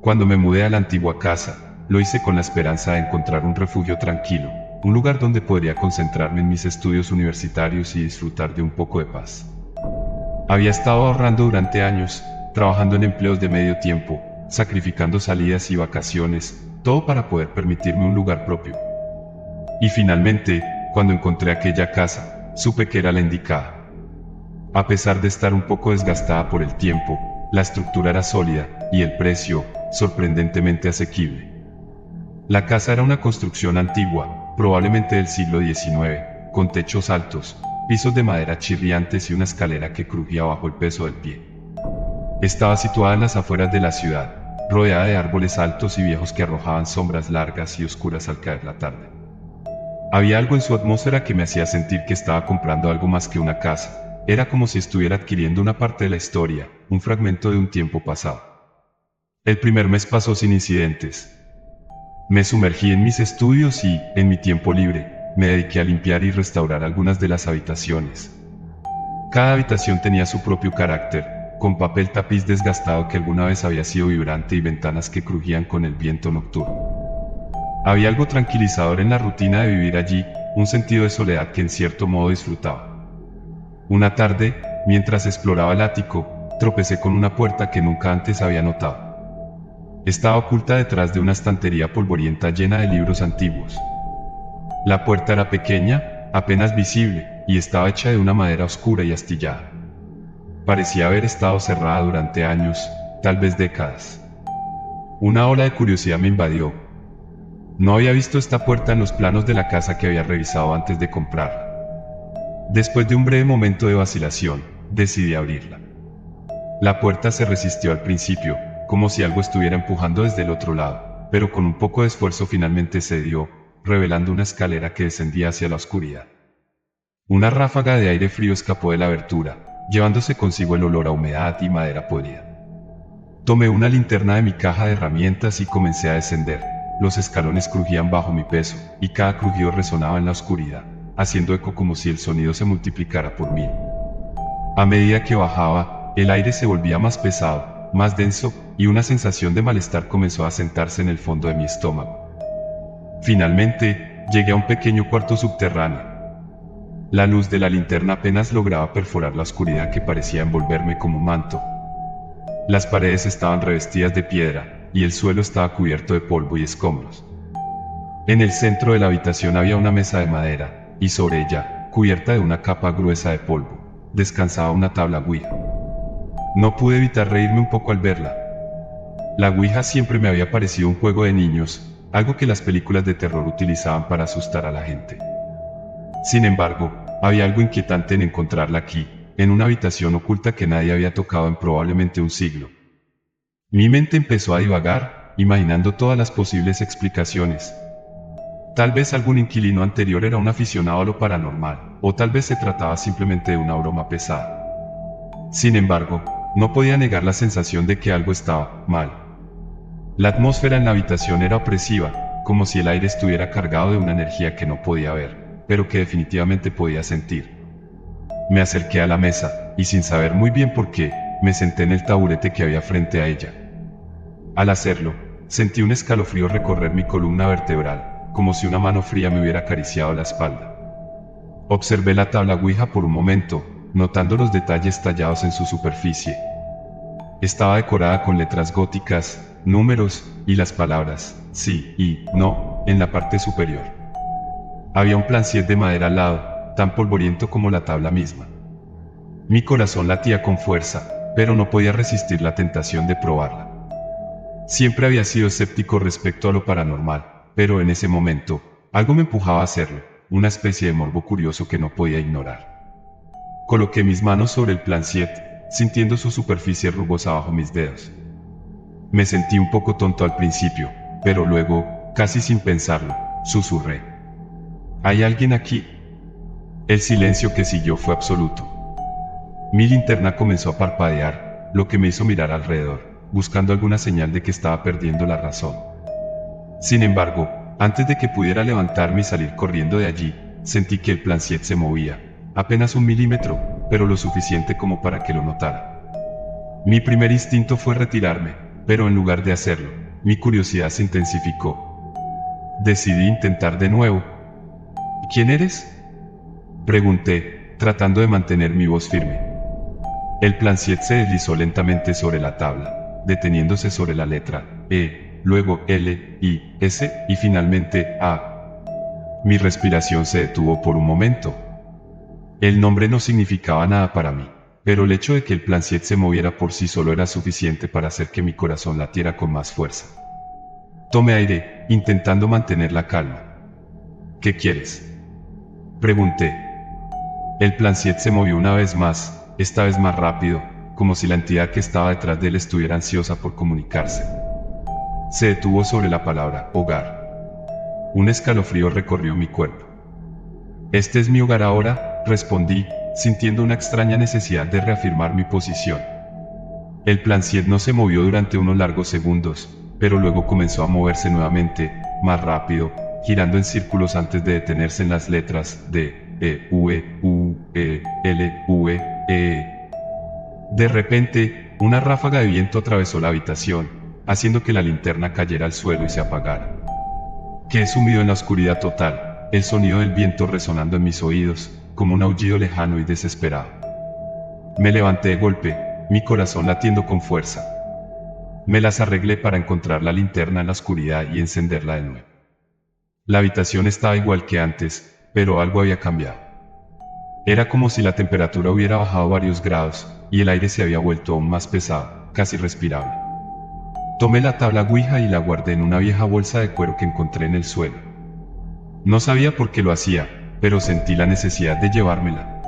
Cuando me mudé a la antigua casa, lo hice con la esperanza de encontrar un refugio tranquilo, un lugar donde podría concentrarme en mis estudios universitarios y disfrutar de un poco de paz. Había estado ahorrando durante años, trabajando en empleos de medio tiempo, sacrificando salidas y vacaciones, todo para poder permitirme un lugar propio. Y finalmente, cuando encontré aquella casa, supe que era la indicada. A pesar de estar un poco desgastada por el tiempo, la estructura era sólida y el precio, sorprendentemente asequible. La casa era una construcción antigua, probablemente del siglo XIX, con techos altos, pisos de madera chirriantes y una escalera que crujía bajo el peso del pie. Estaba situada en las afueras de la ciudad, rodeada de árboles altos y viejos que arrojaban sombras largas y oscuras al caer la tarde. Había algo en su atmósfera que me hacía sentir que estaba comprando algo más que una casa. Era como si estuviera adquiriendo una parte de la historia, un fragmento de un tiempo pasado. El primer mes pasó sin incidentes. Me sumergí en mis estudios y, en mi tiempo libre, me dediqué a limpiar y restaurar algunas de las habitaciones. Cada habitación tenía su propio carácter, con papel tapiz desgastado que alguna vez había sido vibrante y ventanas que crujían con el viento nocturno. Había algo tranquilizador en la rutina de vivir allí, un sentido de soledad que en cierto modo disfrutaba. Una tarde, mientras exploraba el ático, tropecé con una puerta que nunca antes había notado. Estaba oculta detrás de una estantería polvorienta llena de libros antiguos. La puerta era pequeña, apenas visible, y estaba hecha de una madera oscura y astillada. Parecía haber estado cerrada durante años, tal vez décadas. Una ola de curiosidad me invadió. No había visto esta puerta en los planos de la casa que había revisado antes de comprarla. Después de un breve momento de vacilación, decidí abrirla. La puerta se resistió al principio, como si algo estuviera empujando desde el otro lado, pero con un poco de esfuerzo finalmente cedió, revelando una escalera que descendía hacia la oscuridad. Una ráfaga de aire frío escapó de la abertura, llevándose consigo el olor a humedad y madera podrida. Tomé una linterna de mi caja de herramientas y comencé a descender. Los escalones crujían bajo mi peso, y cada crujido resonaba en la oscuridad, haciendo eco como si el sonido se multiplicara por 1000. A medida que bajaba, el aire se volvía más pesado, más denso, y una sensación de malestar comenzó a sentarse en el fondo de mi estómago. Finalmente, llegué a un pequeño cuarto subterráneo. La luz de la linterna apenas lograba perforar la oscuridad que parecía envolverme como un manto. Las paredes estaban revestidas de piedra, y el suelo estaba cubierto de polvo y escombros. En el centro de la habitación había una mesa de madera, y sobre ella, cubierta de una capa gruesa de polvo, descansaba una tabla Ouija. No pude evitar reírme un poco al verla. La Ouija siempre me había parecido un juego de niños, algo que las películas de terror utilizaban para asustar a la gente. Sin embargo, había algo inquietante en encontrarla aquí, en una habitación oculta que nadie había tocado en probablemente un siglo. Mi mente empezó a divagar, imaginando todas las posibles explicaciones. Tal vez algún inquilino anterior era un aficionado a lo paranormal, o tal vez se trataba simplemente de una broma pesada. Sin embargo, no podía negar la sensación de que algo estaba mal. La atmósfera en la habitación era opresiva, como si el aire estuviera cargado de una energía que no podía ver, pero que definitivamente podía sentir. Me acerqué a la mesa, y sin saber muy bien por qué, me senté en el taburete que había frente a ella. Al hacerlo, sentí un escalofrío recorrer mi columna vertebral, como si una mano fría me hubiera acariciado la espalda. Observé la tabla Ouija por un momento, notando los detalles tallados en su superficie. Estaba decorada con letras góticas, números, y las palabras sí y no en la parte superior. Había un plancier de madera al lado, tan polvoriento como la tabla misma. Mi corazón latía con fuerza, pero no podía resistir la tentación de probarla. Siempre había sido escéptico respecto a lo paranormal, pero en ese momento, algo me empujaba a hacerlo, una especie de morbo curioso que no podía ignorar. Coloqué mis manos sobre el plancier, sintiendo su superficie rugosa bajo mis dedos. Me sentí un poco tonto al principio, pero luego, casi sin pensarlo, susurré: ¿hay alguien aquí? El silencio que siguió fue absoluto. Mi linterna comenzó a parpadear, lo que me hizo mirar alrededor, buscando alguna señal de que estaba perdiendo la razón. Sin embargo, antes de que pudiera levantarme y salir corriendo de allí, sentí que el plancier se movía, apenas 1 milímetro, pero lo suficiente como para que lo notara. Mi primer instinto fue retirarme, pero en lugar de hacerlo, mi curiosidad se intensificó. Decidí intentar de nuevo. ¿Quién eres?, pregunté, tratando de mantener mi voz firme. El Planciet se deslizó lentamente sobre la tabla, deteniéndose sobre la letra E, luego L, I, S, y finalmente A. Mi respiración se detuvo por un momento. El nombre no significaba nada para mí, pero el hecho de que el Planciet se moviera por sí solo era suficiente para hacer que mi corazón latiera con más fuerza. Tomé aire, intentando mantener la calma. ¿Qué quieres?, pregunté. El Planciet se movió una vez más, esta vez más rápido, como si la entidad que estaba detrás de él estuviera ansiosa por comunicarse. Se detuvo sobre la palabra hogar. Un escalofrío recorrió mi cuerpo. «Este es mi hogar ahora», respondí, sintiendo una extraña necesidad de reafirmar mi posición. El Planciet no se movió durante unos largos segundos, pero luego comenzó a moverse nuevamente, más rápido, girando en círculos antes de detenerse en las letras D, E, V, U, E, L, V, E. De repente, una ráfaga de viento atravesó la habitación, haciendo que la linterna cayera al suelo y se apagara. Quedé sumido en la oscuridad total, el sonido del viento resonando en mis oídos, como un aullido lejano y desesperado. Me levanté de golpe, mi corazón latiendo con fuerza. Me las arreglé para encontrar la linterna en la oscuridad y encenderla de nuevo. La habitación estaba igual que antes, pero algo había cambiado. Era como si la temperatura hubiera bajado varios grados, y el aire se había vuelto aún más pesado, casi respirable. Tomé la tabla Ouija y la guardé en una vieja bolsa de cuero que encontré en el suelo. No sabía por qué lo hacía, pero sentí la necesidad de llevármela.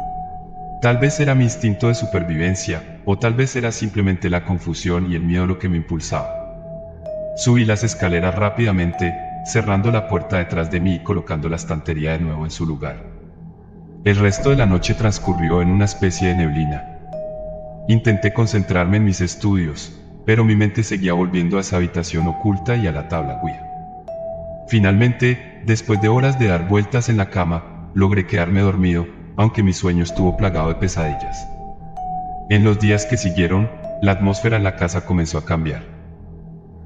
Tal vez era mi instinto de supervivencia, o tal vez era simplemente la confusión y el miedo lo que me impulsaba. Subí las escaleras rápidamente, cerrando la puerta detrás de mí y colocando la estantería de nuevo en su lugar. El resto de la noche transcurrió en una especie de neblina. Intenté concentrarme en mis estudios, pero mi mente seguía volviendo a esa habitación oculta y a la tabla Ouija. Finalmente, después de horas de dar vueltas en la cama, logré quedarme dormido, aunque mi sueño estuvo plagado de pesadillas. En los días que siguieron, la atmósfera en la casa comenzó a cambiar.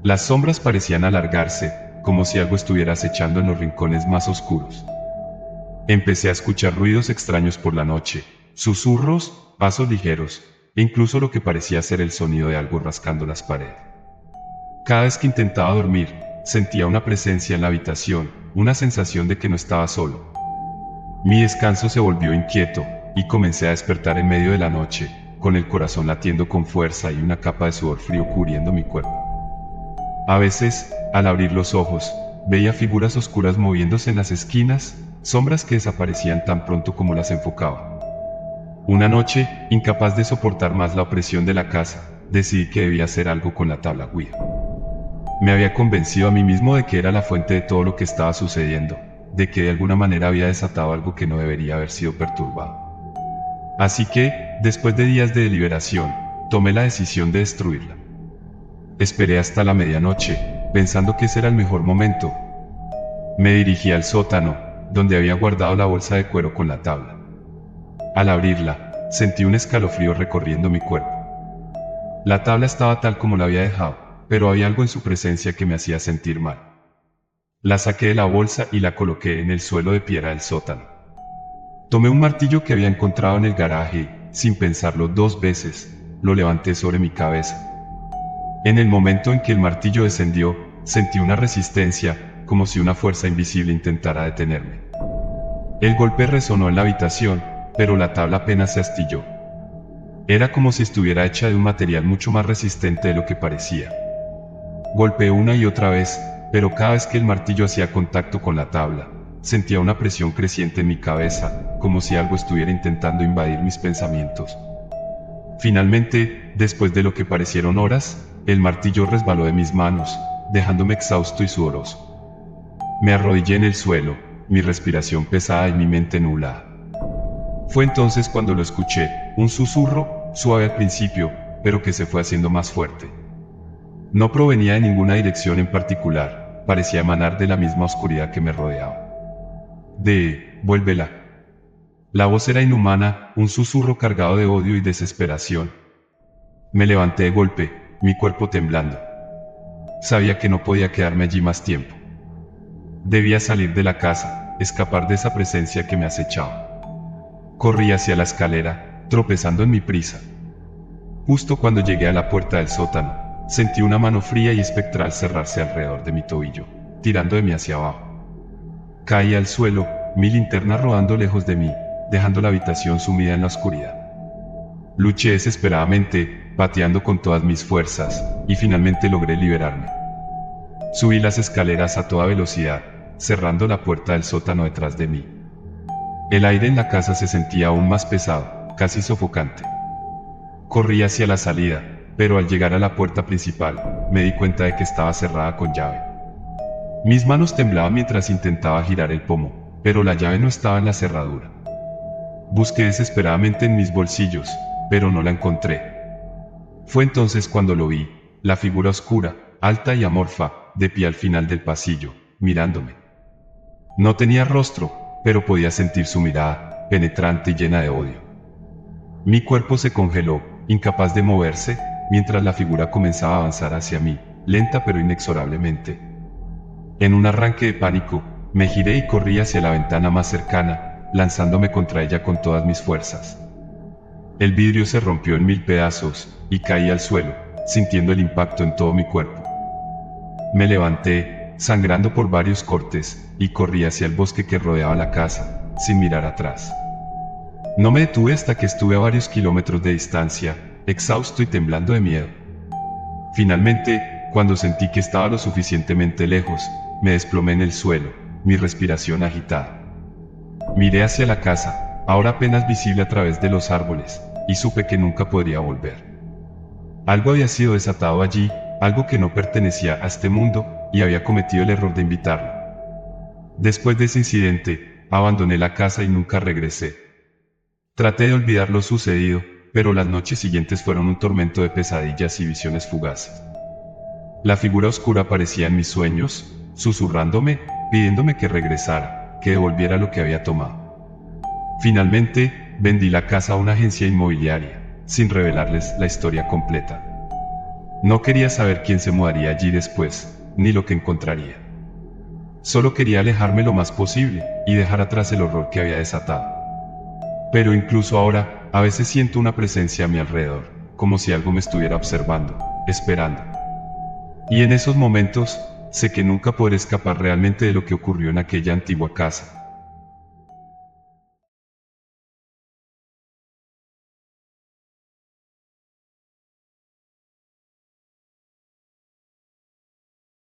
Las sombras parecían alargarse, como si algo estuviera acechando en los rincones más oscuros. Empecé a escuchar ruidos extraños por la noche, susurros, pasos ligeros, e incluso lo que parecía ser el sonido de algo rascando las paredes. Cada vez que intentaba dormir, sentía una presencia en la habitación, una sensación de que no estaba solo. Mi descanso se volvió inquieto, y comencé a despertar en medio de la noche, con el corazón latiendo con fuerza y una capa de sudor frío cubriendo mi cuerpo. A veces, al abrir los ojos, veía figuras oscuras moviéndose en las esquinas, sombras que desaparecían tan pronto como las enfocaba. Una noche, incapaz de soportar más la opresión de la casa, decidí que debía hacer algo con la tabla Ouija. Me había convencido a mí mismo de que era la fuente de todo lo que estaba sucediendo, de que de alguna manera había desatado algo que no debería haber sido perturbado. Así que, después de días de deliberación, tomé la decisión de destruirla. Esperé hasta la medianoche, pensando que ese era el mejor momento. Me dirigí al sótano, donde había guardado la bolsa de cuero con la tabla. Al abrirla, sentí un escalofrío recorriendo mi cuerpo. La tabla estaba tal como la había dejado, pero había algo en su presencia que me hacía sentir mal. La saqué de la bolsa y la coloqué en el suelo de piedra del sótano. Tomé un martillo que había encontrado en el garaje y, sin pensarlo 2 veces, lo levanté sobre mi cabeza. En el momento en que el martillo descendió, sentí una resistencia, como si una fuerza invisible intentara detenerme. El golpe resonó en la habitación, pero la tabla apenas se astilló. Era como si estuviera hecha de un material mucho más resistente de lo que parecía. Golpeé una y otra vez, pero cada vez que el martillo hacía contacto con la tabla, sentía una presión creciente en mi cabeza, como si algo estuviera intentando invadir mis pensamientos. Finalmente, después de lo que parecieron horas, el martillo resbaló de mis manos, dejándome exhausto y sudoroso. Me arrodillé en el suelo, mi respiración pesada y mi mente nublada. Fue entonces cuando lo escuché, un susurro, suave al principio, pero que se fue haciendo más fuerte. No provenía de ninguna dirección en particular, parecía emanar de la misma oscuridad que me rodeaba. Vuélvela. La voz era inhumana, un susurro cargado de odio y desesperación. Me levanté de golpe, mi cuerpo temblando. Sabía que no podía quedarme allí más tiempo. Debía salir de la casa, escapar de esa presencia que me acechaba. Corrí hacia la escalera, tropezando en mi prisa. Justo cuando llegué a la puerta del sótano, sentí una mano fría y espectral cerrarse alrededor de mi tobillo, tirando de mí hacia abajo. Caí al suelo, mi linterna rodando lejos de mí, dejando la habitación sumida en la oscuridad. Luché desesperadamente, pateando con todas mis fuerzas, y finalmente logré liberarme. Subí las escaleras a toda velocidad, cerrando la puerta del sótano detrás de mí. El aire en la casa se sentía aún más pesado, casi sofocante. Corrí hacia la salida, pero al llegar a la puerta principal, me di cuenta de que estaba cerrada con llave. Mis manos temblaban mientras intentaba girar el pomo, pero la llave no estaba en la cerradura. Busqué desesperadamente en mis bolsillos, pero no la encontré. Fue entonces cuando lo vi, la figura oscura, alta y amorfa, de pie al final del pasillo, mirándome. No tenía rostro, pero podía sentir su mirada, penetrante y llena de odio. Mi cuerpo se congeló, incapaz de moverse, mientras la figura comenzaba a avanzar hacia mí, lenta pero inexorablemente. En un arranque de pánico, me giré y corrí hacia la ventana más cercana, lanzándome contra ella con todas mis fuerzas. El vidrio se rompió en 1000 pedazos, y caí al suelo, sintiendo el impacto en todo mi cuerpo. Me levanté, sangrando por varios cortes, y corrí hacia el bosque que rodeaba la casa, sin mirar atrás. No me detuve hasta que estuve a varios kilómetros de distancia, exhausto y temblando de miedo. Finalmente, cuando sentí que estaba lo suficientemente lejos, me desplomé en el suelo, mi respiración agitada. Miré hacia la casa, ahora apenas visible a través de los árboles, y supe que nunca podría volver. Algo había sido desatado allí, algo que no pertenecía a este mundo, y había cometido el error de invitarlo. Después de ese incidente, abandoné la casa y nunca regresé. Traté de olvidar lo sucedido, pero las noches siguientes fueron un tormento de pesadillas y visiones fugaces. La figura oscura aparecía en mis sueños, susurrándome, pidiéndome que regresara, que devolviera lo que había tomado. Finalmente, vendí la casa a una agencia inmobiliaria, sin revelarles la historia completa. No quería saber quién se mudaría allí después, ni lo que encontraría. Solo quería alejarme lo más posible, y dejar atrás el horror que había desatado. Pero incluso ahora, a veces siento una presencia a mi alrededor, como si algo me estuviera observando, esperando. Y en esos momentos, sé que nunca podré escapar realmente de lo que ocurrió en aquella antigua casa.